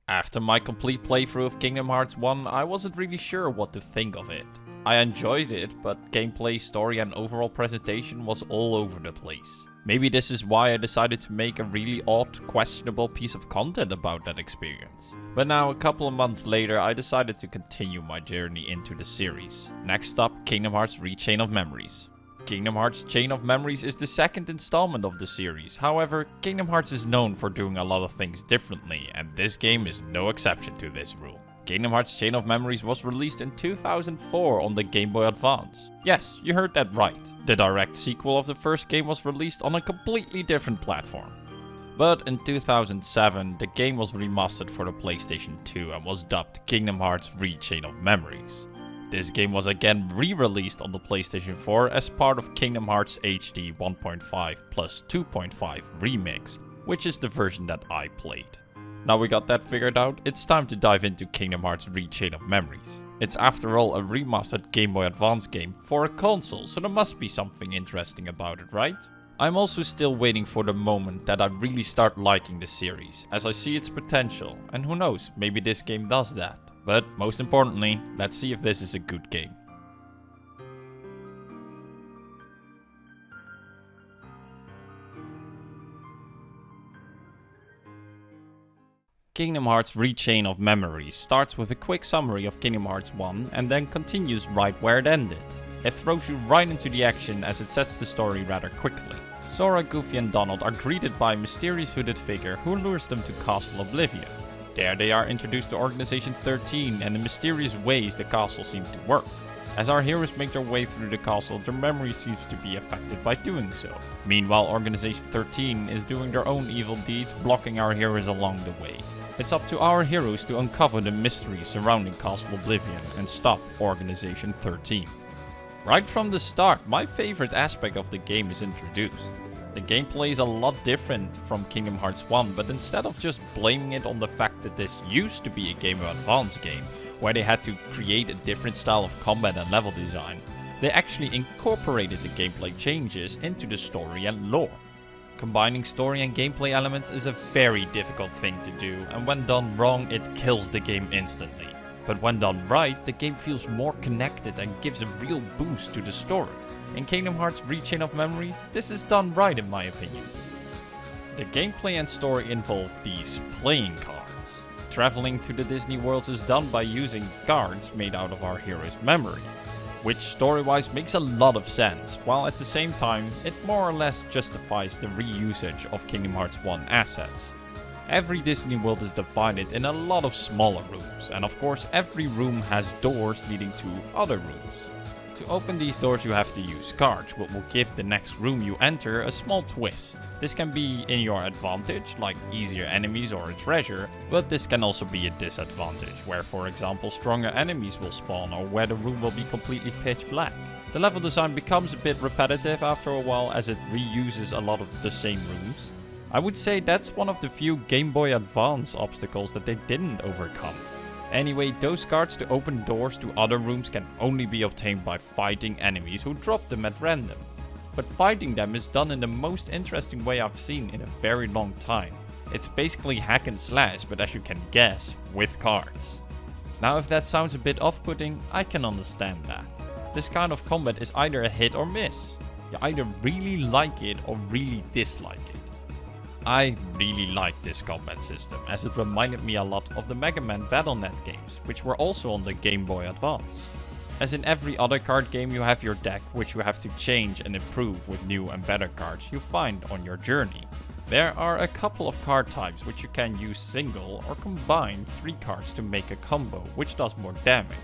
After my complete playthrough of Kingdom Hearts 1, I wasn't really sure what to think of it. I enjoyed it, but gameplay, story and overall presentation was all over the place. Maybe this is why I decided to make a really odd, questionable piece of content about that experience. But now, a couple of months later, I decided to continue my journey into the series. Next up, Kingdom Hearts Chain of Memories. Kingdom Hearts Chain of Memories is the second installment of the series. However, Kingdom Hearts is known for doing a lot of things differently, and this game is no exception to this rule. Kingdom Hearts Chain of Memories was released in 2004 on the Game Boy Advance. Yes, you heard that right. The direct sequel of the first game was released on a completely different platform. But in 2007, the game was remastered for the PlayStation 2 and was dubbed Kingdom Hearts Chain of Memories. This game was again re-released on the PlayStation 4 as part of Kingdom Hearts HD 1.5 plus 2.5 Remix, which is the version that I played. Now we got that figured out, it's time to dive into Kingdom Hearts Chain of Memories. It's after all a remastered Game Boy Advance game for a console, so there must be something interesting about it, right? I'm also still waiting for the moment that I really start liking the series, as I see its potential, and who knows, maybe this game does that. But most importantly, let's see if this is a good game. Kingdom Hearts Chain of Memories starts with a quick summary of Kingdom Hearts 1 and then continues right where it ended. It throws you right into the action as it sets the story rather quickly. Sora, Goofy and Donald are greeted by a mysterious hooded figure who lures them to Castle Oblivion. There they are introduced to Organization 13 and the mysterious ways the castle seems to work. As our heroes make their way through the castle, their memory seems to be affected by doing so. Meanwhile, Organization 13 is doing their own evil deeds, blocking our heroes along the way. It's up to our heroes to uncover the mysteries surrounding Castle Oblivion and stop Organization 13. Right from the start, my favorite aspect of the game is introduced. The gameplay is a lot different from Kingdom Hearts 1, but instead of just blaming it on the fact that this used to be a Game Boy Advance game, where they had to create a different style of combat and level design, they actually incorporated the gameplay changes into the story and lore. Combining story and gameplay elements is a very difficult thing to do, and when done wrong, it kills the game instantly. But when done right, the game feels more connected and gives a real boost to the story. In Kingdom Hearts Chain of Memories, this is done right in my opinion. The gameplay and story involve these playing cards. Traveling to the Disney worlds is done by using cards made out of our hero's memory, which story-wise makes a lot of sense, while at the same time it more or less justifies the reusage of Kingdom Hearts 1 assets. Every Disney world is divided in a lot of smaller rooms, and of course every room has doors leading to other rooms. To open these doors you have to use cards, which will give the next room you enter a small twist. This can be in your advantage, like easier enemies or a treasure, but this can also be a disadvantage, where for example stronger enemies will spawn or where the room will be completely pitch black. The level design becomes a bit repetitive after a while as it reuses a lot of the same rooms. I would say that's one of the few Game Boy Advance obstacles that they didn't overcome. Anyway, those cards to open doors to other rooms can only be obtained by fighting enemies who drop them at random. But fighting them is done in the most interesting way I've seen in a very long time. It's basically hack and slash, but as you can guess, with cards. Now if that sounds a bit off-putting, I can understand that. This kind of combat is either a hit or miss. You either really like it or really dislike it. I really liked this combat system, as it reminded me a lot of the Mega Man Battle.net games, which were also on the Game Boy Advance. As in every other card game, you have your deck, which you have to change and improve with new and better cards you find on your journey. There are a couple of card types which you can use single or combine 3 cards to make a combo, which does more damage.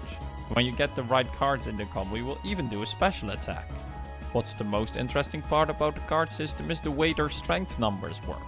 When you get the right cards in the combo, you will even do a special attack. What's the most interesting part about the card system is the way their strength numbers work.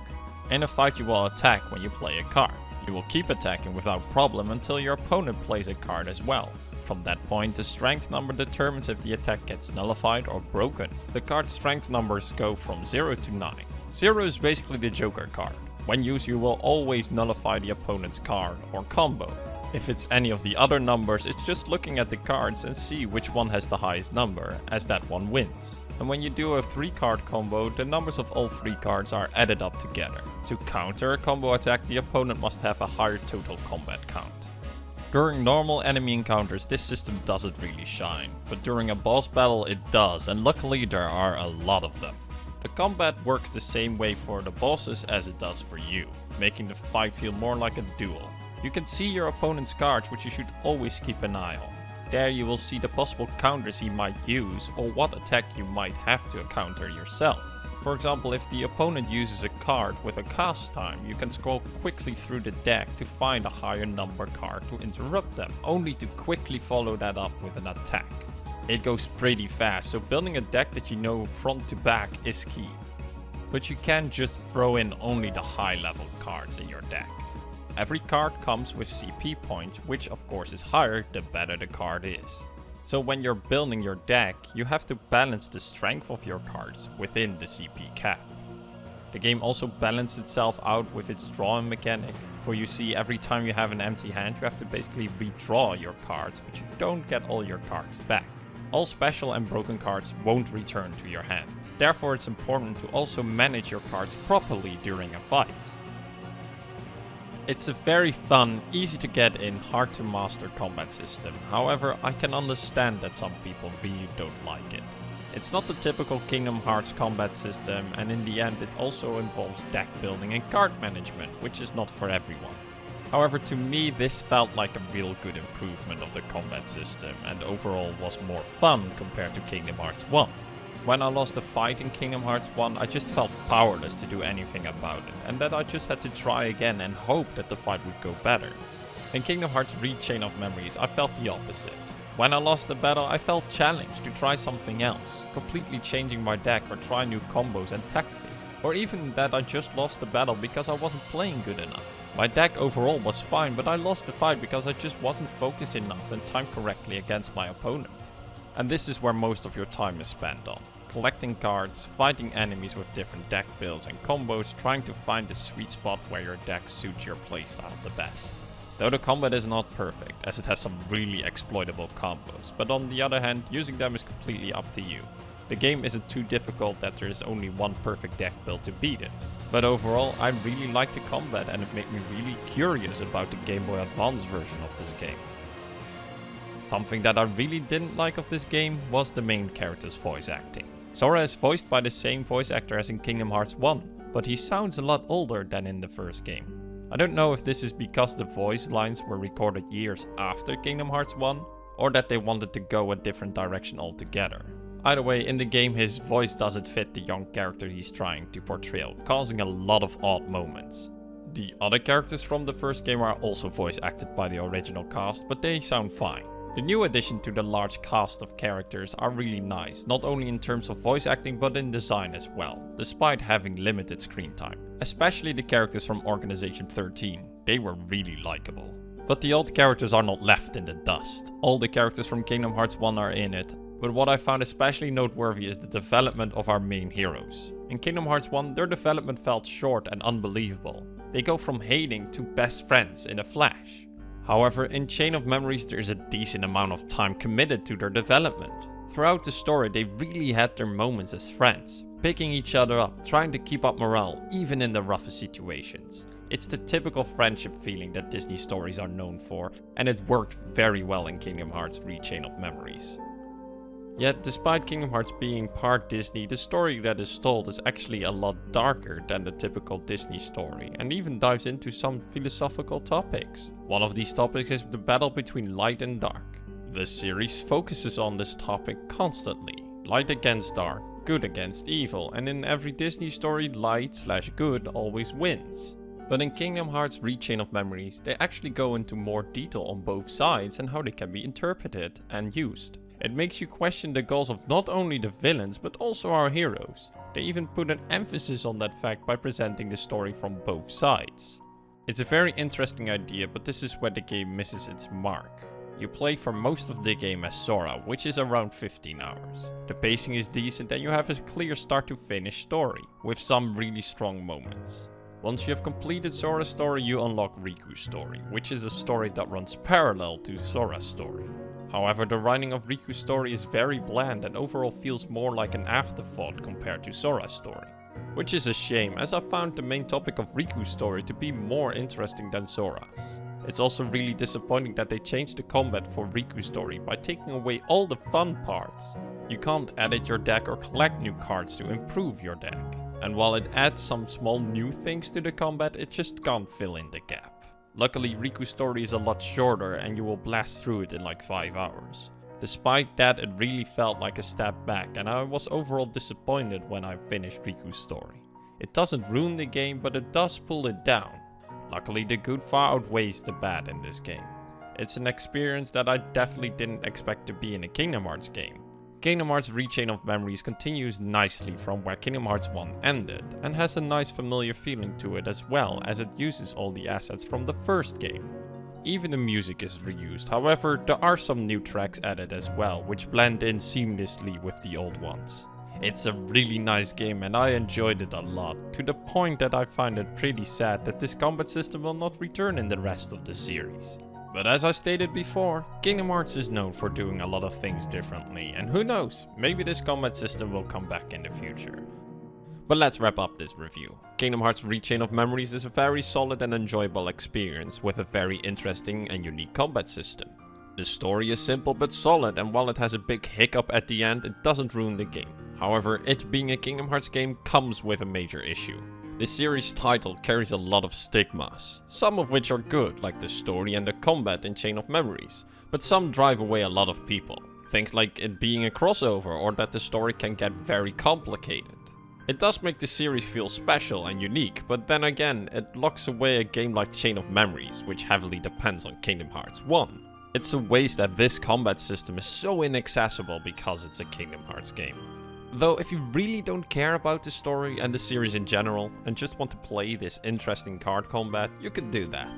In a fight you will attack when you play a card. You will keep attacking without problem until your opponent plays a card as well. From that point, the strength number determines if the attack gets nullified or broken. The card strength numbers go from 0 to 9. 0 is basically the Joker card. When used, you will always nullify the opponent's card or combo. If it's any of the other numbers, it's just looking at the cards and see which one has the highest number, as that one wins. And when you do a 3-card combo, the numbers of all 3 cards are added up together. To counter a combo attack, the opponent must have a higher total combat count. During normal enemy encounters, this system doesn't really shine, but during a boss battle it does, and luckily there are a lot of them. The combat works the same way for the bosses as it does for you, making the fight feel more like a duel. You can see your opponent's cards, which you should always keep an eye on. There you will see the possible counters he might use, or what attack you might have to counter yourself. For example, if the opponent uses a card with a cast time, you can scroll quickly through the deck to find a higher number card to interrupt them, only to quickly follow that up with an attack. It goes pretty fast, so building a deck that you know front to back is key. But you can't just throw in only the high level cards in your deck. Every card comes with CP points, which of course is higher the better the card is. So when you're building your deck, you have to balance the strength of your cards within the CP cap. The game also balances itself out with its drawing mechanic, for you see every time you have an empty hand you have to basically redraw your cards, but you don't get all your cards back. All special and broken cards won't return to your hand, therefore it's important to also manage your cards properly during a fight. It's a very fun, easy to get in, hard to master combat system. However, I can understand that some people really don't like it. It's not the typical Kingdom Hearts combat system, and in the end it also involves deck building and card management, which is not for everyone. However, to me this felt like a real good improvement of the combat system, and overall was more fun compared to Kingdom Hearts 1. When I lost a fight in Kingdom Hearts 1, I just felt powerless to do anything about it, and that I just had to try again and hope that the fight would go better. In Kingdom Hearts Chain of Memories, I felt the opposite. When I lost the battle, I felt challenged to try something else, completely changing my deck or try new combos and tactics. Or even that I just lost the battle because I wasn't playing good enough. My deck overall was fine, but I lost the fight because I just wasn't focused enough and timed correctly against my opponent. And this is where most of your time is spent on. Collecting cards, fighting enemies with different deck builds and combos, trying to find the sweet spot where your deck suits your playstyle the best. Though the combat is not perfect, as it has some really exploitable combos, but on the other hand, using them is completely up to you. The game isn't too difficult that there is only one perfect deck build to beat it. But overall, I really liked the combat and it made me really curious about the Game Boy Advance version of this game. Something that I really didn't like of this game was the main character's voice acting. Sora is voiced by the same voice actor as in Kingdom Hearts 1, but he sounds a lot older than in the first game. I don't know if this is because the voice lines were recorded years after Kingdom Hearts 1, or that they wanted to go a different direction altogether. Either way, in the game his voice doesn't fit the young character he's trying to portray, causing a lot of odd moments. The other characters from the first game are also voice acted by the original cast, but they sound fine. The new addition to the large cast of characters are really nice, not only in terms of voice acting but in design as well, despite having limited screen time. Especially the characters from Organization 13, they were really likable. But the old characters are not left in the dust. All the characters from Kingdom Hearts 1 are in it, but what I found especially noteworthy is the development of our main heroes. In Kingdom Hearts 1, their development felt short and unbelievable. They go from hating to best friends in a flash. However, in Chain of Memories there is a decent amount of time committed to their development. Throughout the story they really had their moments as friends, picking each other up, trying to keep up morale, even in the roughest situations. It's the typical friendship feeling that Disney stories are known for, and it worked very well in Kingdom Hearts Chain of Memories. Yet, despite Kingdom Hearts being part Disney, the story that is told is actually a lot darker than the typical Disney story, and even dives into some philosophical topics. One of these topics is the battle between light and dark. The series focuses on this topic constantly. Light against dark, good against evil, and in every Disney story, light/good always wins. But in Kingdom Hearts Chain of Memories, they actually go into more detail on both sides and how they can be interpreted and used. It makes you question the goals of not only the villains, but also our heroes. They even put an emphasis on that fact by presenting the story from both sides. It's a very interesting idea, but this is where the game misses its mark. You play for most of the game as Sora, which is around 15 hours. The pacing is decent and you have a clear start to finish story, with some really strong moments. Once you have completed Sora's story, you unlock Riku's story, which is a story that runs parallel to Sora's story. However, the writing of Riku's story is very bland and overall feels more like an afterthought compared to Sora's story. Which is a shame, as I found the main topic of Riku's story to be more interesting than Sora's. It's also really disappointing that they changed the combat for Riku's story by taking away all the fun parts. You can't edit your deck or collect new cards to improve your deck. And while it adds some small new things to the combat, it just can't fill in the gap. Luckily, Riku's story is a lot shorter and you will blast through it in like 5 hours. Despite that, it really felt like a step back and I was overall disappointed when I finished Riku's story. It doesn't ruin the game, but it does pull it down. Luckily, the good far outweighs the bad in this game. It's an experience that I definitely didn't expect to be in a Kingdom Hearts game. Kingdom Hearts Rechain of Memories continues nicely from where Kingdom Hearts 1 ended, and has a nice familiar feeling to it as well, as it uses all the assets from the first game. Even the music is reused, however there are some new tracks added as well, which blend in seamlessly with the old ones. It's a really nice game and I enjoyed it a lot, to the point that I find it pretty sad that this combat system will not return in the rest of the series. But as I stated before, Kingdom Hearts is known for doing a lot of things differently, and who knows, maybe this combat system will come back in the future. But let's wrap up this review. Kingdom Hearts Rechain of Memories is a very solid and enjoyable experience with a very interesting and unique combat system. The story is simple but solid, and while it has a big hiccup at the end, it doesn't ruin the game. However, it being a Kingdom Hearts game comes with a major issue. This series title carries a lot of stigmas, some of which are good, like the story and the combat in Chain of Memories, but some drive away a lot of people. Things like it being a crossover or that the story can get very complicated. It does make the series feel special and unique, but then again, it locks away a game like Chain of Memories, which heavily depends on Kingdom Hearts 1. It's a waste that this combat system is so inaccessible because it's a Kingdom Hearts game. Though if you really don't care about the story and the series in general, and just want to play this interesting card combat, you could do that.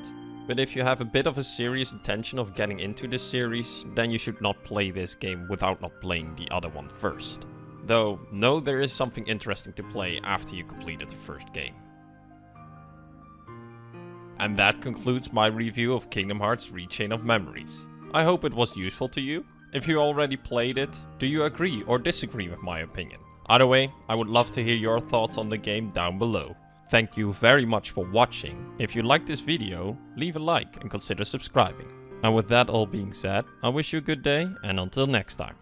But if you have a bit of a serious intention of getting into this series, then you should not play this game without not playing the other one first. Though, know there is something interesting to play after you completed the first game. And that concludes my review of Kingdom Hearts Rechain of Memories. I hope it was useful to you. If you already played it, do you agree or disagree with my opinion? Either way, I would love to hear your thoughts on the game down below. Thank you very much for watching. If you liked this video, leave a like and consider subscribing. And with that all being said, I wish you a good day and until next time.